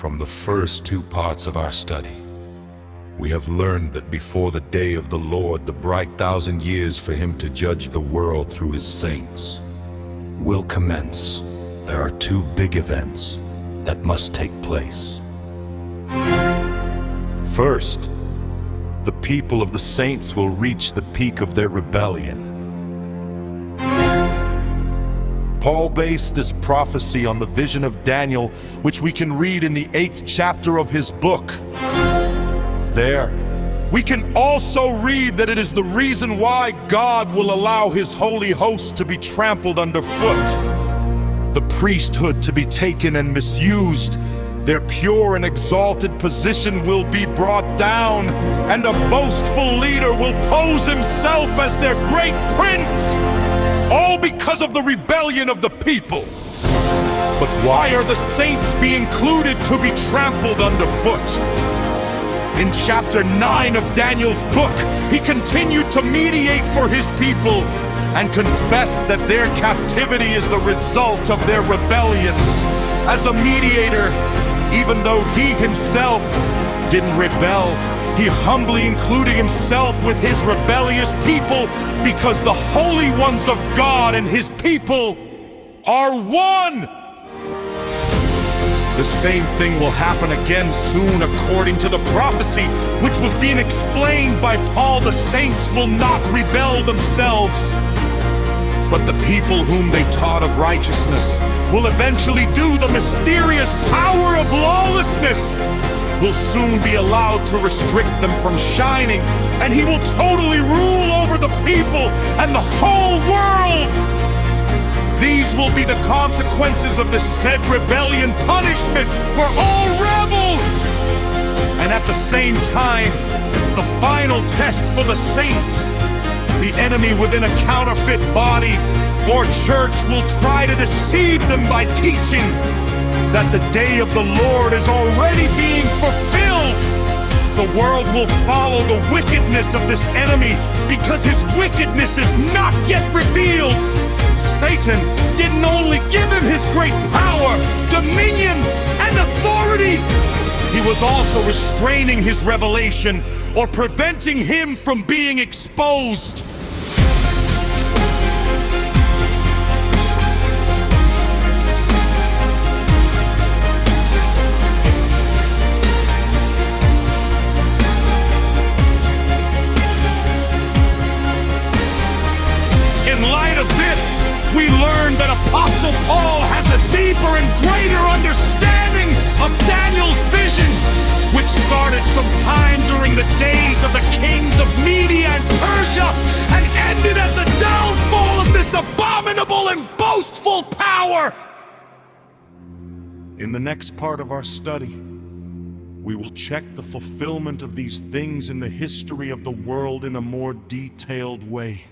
From the first two parts of our study, we have learned that before the day of the Lord, the bright 1,000 years for him to judge the world through his saints, will commence. There are two big events that must take place. First, the people of the saints will reach the peak of their rebellion. Paul based this prophecy on the vision of Daniel, which we can read in the 8th chapter of his book. There, we can also read that it is the reason why God will allow his holy host to be trampled underfoot, the priesthood to be taken and misused, their pure and exalted position will be brought down, and a boastful leader will pose himself as their great prince, all because of the rebellion of the people. But why are the saints being included to be trampled underfoot? In chapter 9 of Daniel's book, he continued to mediate for his people and confessed that their captivity is the result of their rebellion. As a mediator, even though he himself didn't rebel, he humbly included himself with his rebellious people, because the holy ones of God and his people are one. The same thing will happen again soon according to the prophecy which was being explained by Paul. The saints will not rebel themselves, but the people whom they taught of righteousness will eventually do. The mysterious power of lawlessness will soon be allowed to restrict them from shining, and he will totally rule over the people and the whole world. These will be the consequences of the said rebellion, punishment for all rebels. And at the same time, the final test for the saints, the enemy within a counterfeit body or church will try to deceive them by teaching that the day of the Lord is already being fulfilled. The world will follow the wickedness of this enemy because his wickedness is not yet revealed. Satan didn't only give him his great power, dominion, and authority, he was also restraining his revelation or preventing him from being exposed. In light of this, we learn that Apostle Paul has a deeper and greater understanding of Daniel's vision, which started sometime during the days of the kings of Media and Persia and ended at the downfall of this abominable and boastful power. In the next part of our study, we will check the fulfillment of these things in the history of the world in a more detailed way.